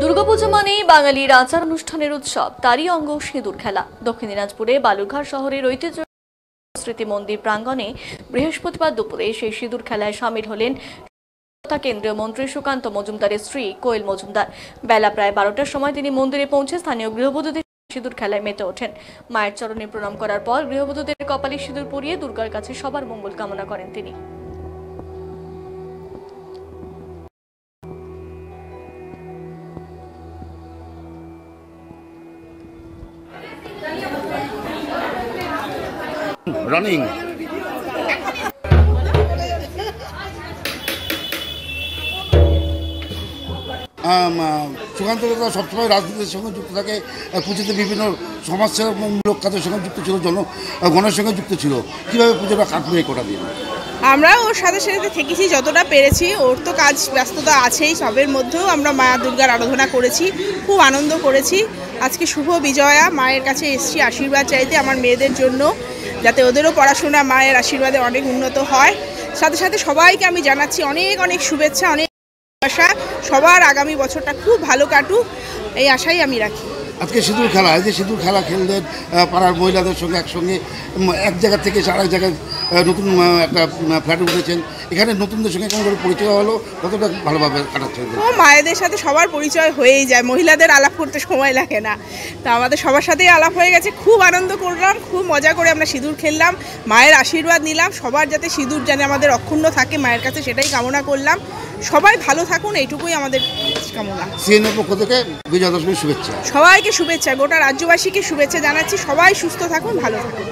দুর্গাপূজা মানেই বাঙালির আচার অনুষ্ঠানের উৎসব, তারই অঙ্গ সিঁদুর খেলা। দক্ষিণ দিনাজপুরে বালুরঘাট শহরের ঐতিহ্য স্মৃতি মন্দির প্রাঙ্গণে বৃহস্পতিবার দুপুরে সেই সিঁদুর খেলায় সামিল হলেন কেন্দ্রীয় মন্ত্রী সুকান্ত মজুমদারের স্ত্রী কোয়েল মজুমদার। বেলা প্রায় 12টার সময় তিনি মন্দিরে পৌঁছে স্থানীয় গৃহবধূদের সিঁদুর খেলায় মেতে ওঠেন। মায়ের চরণে প্রণাম করার পর গৃহবধূদের কপালে সিঁদুর পরিয়ে দুর্গার কাছে সবার মঙ্গল কামনা করেন তিনি। রানিং সুকান্ত দাদা সবসময় রাজনীতির সঙ্গে যুক্ত থাকে, পুজোতে বিভিন্ন সমাজসেবামূলক কাজের সঙ্গে যুক্ত ছিল, জনগণের সঙ্গে যুক্ত ছিল। কীভাবে পুজোটা কাটবে কটা দিন? আমরা ওর সাথে সাথে থেকেছি যতটা পেরেছি। ওর তো কাজ ব্যস্ততা আছেই, সবের মধ্যেও আমরা মা দুর্গার আরাধনা করেছি, খুব আনন্দ করেছি। আজকে শুভ বিজয়া, মায়ের কাছে এসেছি আশীর্বাদ চাইতে আমার মেয়েদের জন্য, যাতে ওদেরও পড়াশোনা মায়ের আশীর্বাদে অনেক উন্নত হয়। সাথে সাথে সবাইকে আমি জানাচ্ছি অনেক অনেক শুভেচ্ছা, অনেক আশা সবার আগামী বছরটা খুব ভালো কাটুক, এই আশাই আমি রাখি। আজকে সিঁদুর খেলা, এই যে সিঁদুর খেলা খেললেন পাড়ার মহিলাদের সঙ্গে একসঙ্গে, এক জায়গা থেকে আরেক জায়গায় নতুন একটা ফ্ল্যাটে উঠেছেন, এখানে নতুনদের সঙ্গে কেমন করে পরিচয় হলো, কতটা ভালোভাবে কাটাচ্ছেন? ও মায়েদের সাথে সবার পরিচয় হয়েই যায়, মহিলাদের আলাপ করতে সময় লাগে না। তা আমাদের সবার সাথেই আলাপ হয়ে গেছে, খুব আনন্দ করলাম, খুব মজা করে আমরা সিঁদুর খেললাম, মায়ের আশীর্বাদ নিলাম। সবার যাতে সিঁদুর জানে আমাদের অক্ষুণ্ণ থাকে মায়ের কাছে, সেটাই কামনা করলাম। সবাই ভালো থাকুন, এইটুকুই আমাদের কামনা। সিএনএর পক্ষ থেকে বিজয়া দশমীর শুভেচ্ছা, সবাইকে শুভেচ্ছা, গোটা রাজ্যবাসীকে শুভেচ্ছা জানাচ্ছি। সবাই সুস্থ থাকুন, ভালো থাকুন।